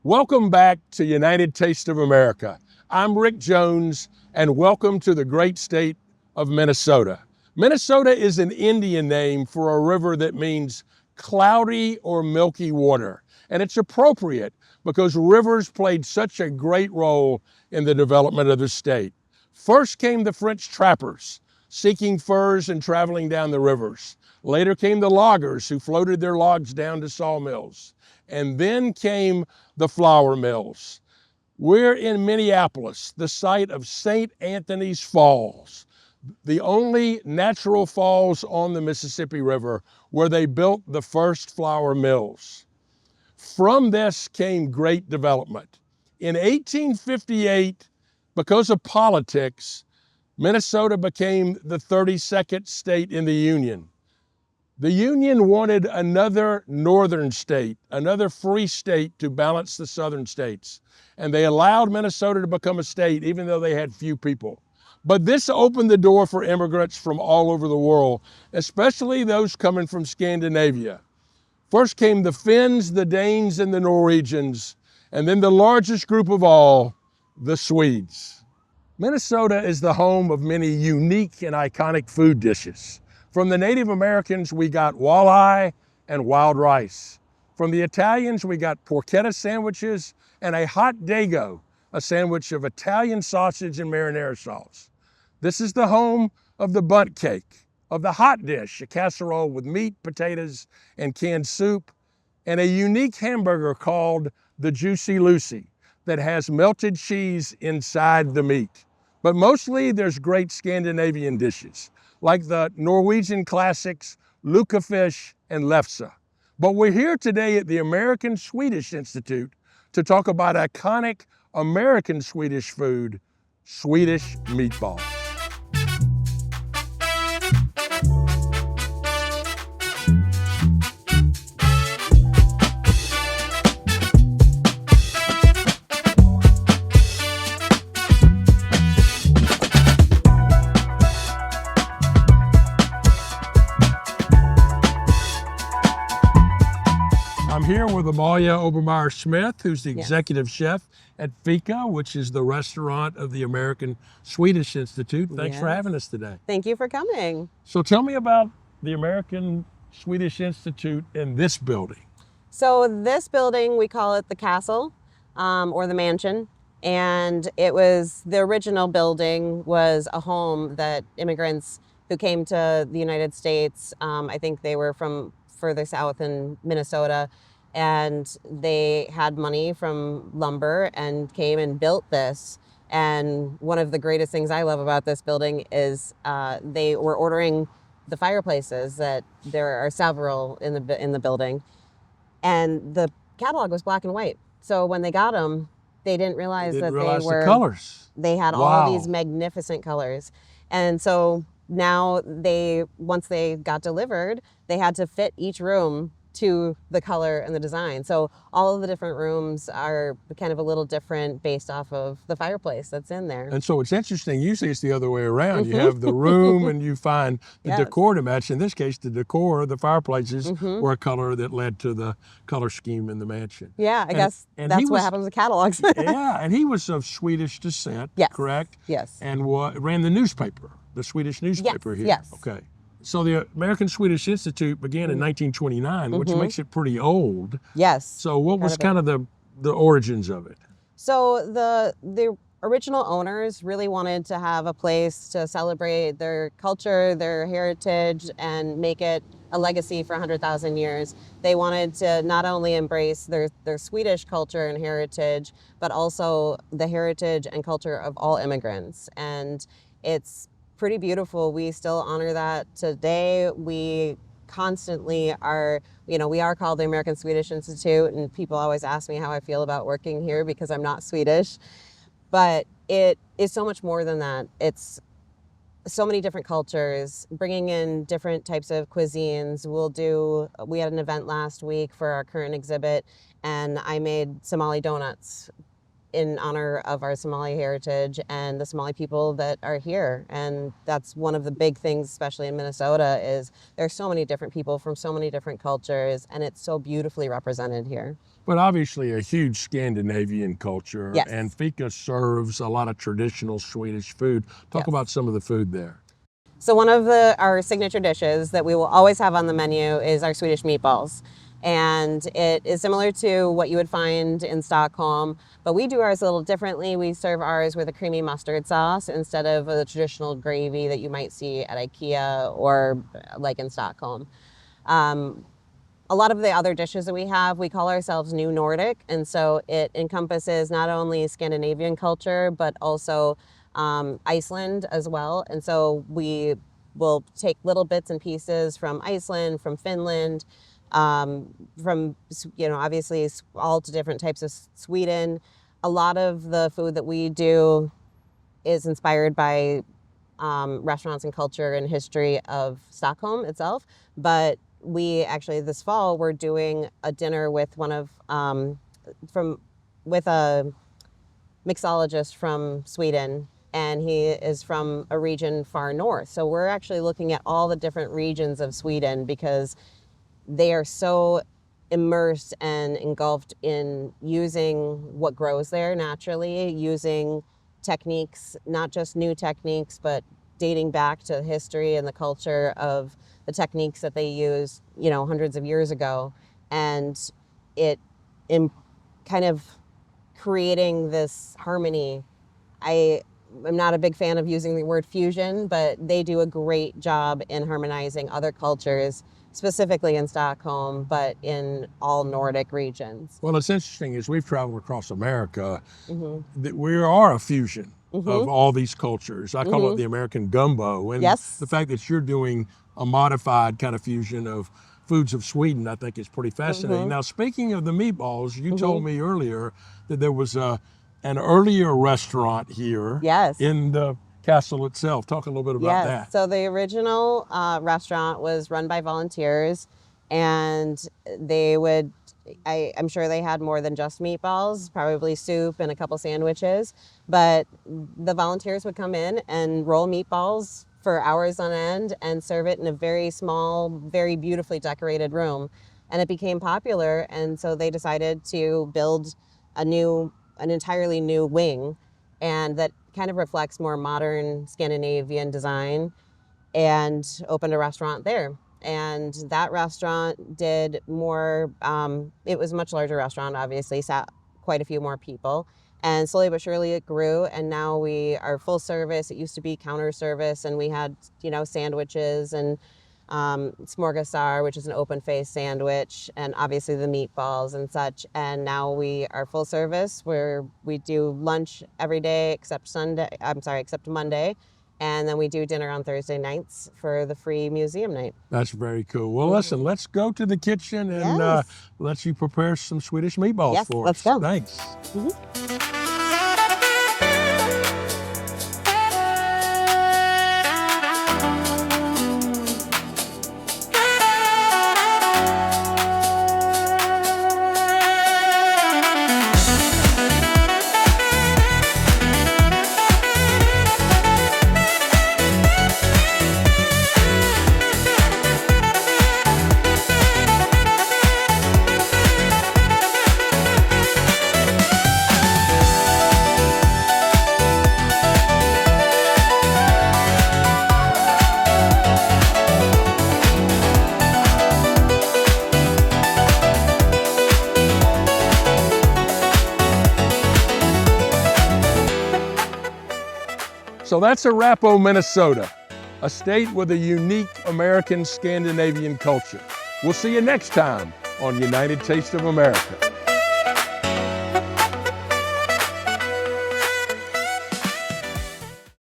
Welcome back to United Taste of America. I'm Rick Jones, and welcome to the great state of Minnesota. Minnesota is an Indian name for a river that means cloudy or milky water. And it's appropriate because rivers played such a great role in the development of the state. First came the French trappers, seeking furs and traveling down the rivers. Later came the loggers who floated their logs down to sawmills. And then came the flour mills. We're in Minneapolis, the site of St. Anthony's Falls, the only natural falls on the Mississippi River where they built the first flour mills. From this came great development. In 1858, because of politics, Minnesota became the 32nd state in the Union. The Union wanted another northern state, another free state to balance the southern states. And they allowed Minnesota to become a state, even though they had few people. But this opened the door for immigrants from all over the world, especially those coming from Scandinavia. First came the Finns, the Danes, and the Norwegians, and then the largest group of all, the Swedes. Minnesota is the home of many unique and iconic food dishes. From the Native Americans, we got walleye and wild rice. From the Italians, we got porchetta sandwiches and a hot dago, a sandwich of Italian sausage and marinara sauce. This is the home of the bundt cake, of the hot dish, a casserole with meat, potatoes, and canned soup, and a unique hamburger called the Juicy Lucy that has melted cheese inside the meat. But mostly there's great Scandinavian dishes, like the Norwegian classics, lutefisk and lefse. But we're here today at the American Swedish Institute to talk about iconic American Swedish food, Swedish meatballs. I'm here with Amalia Obermeyer-Smith, who's the executive chef at Fika, which is the restaurant of the American Swedish Institute. Thanks for having us today. Thank you for coming. So tell me about the American Swedish Institute in this building. So this building, we call it the castle or the mansion. And it was, the original building was a home that immigrants who came to the United States, I think they were from further south in Minnesota, and they had money from lumber and came and built this. And one of the greatest things I love about this building is they were ordering the fireplaces, that there are several in the building, and the catalog was black and white. So when they got them, they didn't realize that they were the colors. They had all these magnificent colors, and so now once they got delivered, they had to fit each room to the color and the design. So all of the different rooms are kind of a little different based off of the fireplace that's in there. And so it's interesting, usually it's the other way around. You have the room and you find the decor to match. In this case, the decor, the fireplaces were a color that led to the color scheme in the mansion. Yeah, I guess that's what happens with catalogs. Yeah, and he was of Swedish descent, correct? Yes. And ran the newspaper, the Swedish newspaper here. Yes. Okay. So the American Swedish Institute began in 1929, which makes it pretty old. Yes. So what was kind of the origins of it? So the original owners really wanted to have a place to celebrate their culture, their heritage, and make it a legacy for 100,000 years. They wanted to not only embrace their Swedish culture and heritage, but also the heritage and culture of all immigrants. And it's pretty beautiful. We still honor that today. We constantly are, we are called the American Swedish Institute, and people always ask me how I feel about working here because I'm not Swedish. But it is so much more than that. It's so many different cultures, bringing in different types of cuisines. We had an event last week for our current exhibit, and I made Somali donuts in honor of our Somali heritage and the Somali people that are here. And that's one of the big things, especially in Minnesota, is there's so many different people from so many different cultures, and it's so beautifully represented here. But obviously a huge Scandinavian culture. Yes. And Fika serves a lot of traditional Swedish food. Talk Yes. about some of the food there. So one of our signature dishes that we will always have on the menu is our Swedish meatballs. And it is similar to what you would find in Stockholm, but we do ours a little differently. We serve ours with a creamy mustard sauce instead of the traditional gravy that you might see at IKEA or like in Stockholm. A lot of the other dishes that we have, we call ourselves New Nordic, and so it encompasses not only Scandinavian culture, but also Iceland as well. And so we will take little bits and pieces from Iceland, from Finland, from, obviously all to different types of Sweden. A lot of the food that we do is inspired by restaurants and culture and history of Stockholm itself. But we actually, this fall, we're doing a dinner with with a mixologist from Sweden, and he is from a region far north. So we're actually looking at all the different regions of Sweden because they are so immersed and engulfed in using what grows there naturally, using techniques, not just new techniques, but dating back to history and the culture of the techniques that they used, hundreds of years ago. And it in kind of creating this harmony. I'm not a big fan of using the word fusion, but they do a great job in harmonizing other cultures, specifically in Stockholm, but in all Nordic regions. Well, it's interesting, as we've traveled across America, that we are a fusion of all these cultures. I call it the American gumbo. And Yes. the fact that you're doing a modified kind of fusion of foods of Sweden, I think is pretty fascinating. Now, speaking of the meatballs, you told me earlier that there was an earlier restaurant here Yes. in the castle itself. Talk a little bit about that. So the original restaurant was run by volunteers, and they would, I'm sure they had more than just meatballs, probably soup and a couple sandwiches, but the volunteers would come in and roll meatballs for hours on end and serve it in a very small, very beautifully decorated room. And it became popular, and so they decided to build an entirely new wing, and that kind of reflects more modern Scandinavian design, and opened a restaurant there. And that restaurant did more, it was a much larger restaurant, obviously, sat quite a few more people. And slowly but surely it grew, and now we are full service. It used to be counter service, and we had, sandwiches and smorgasar, which is an open-faced sandwich, and obviously the meatballs and such. And now we are full service, where we do lunch every day except Monday. And then we do dinner on Thursday nights for the free museum night. That's very cool. Well, listen, let's go to the kitchen and let you prepare some Swedish meatballs for us. Let's go. Thanks. So that's Arapahoe, Minnesota, a state with a unique American Scandinavian culture. We'll see you next time on United Taste of America.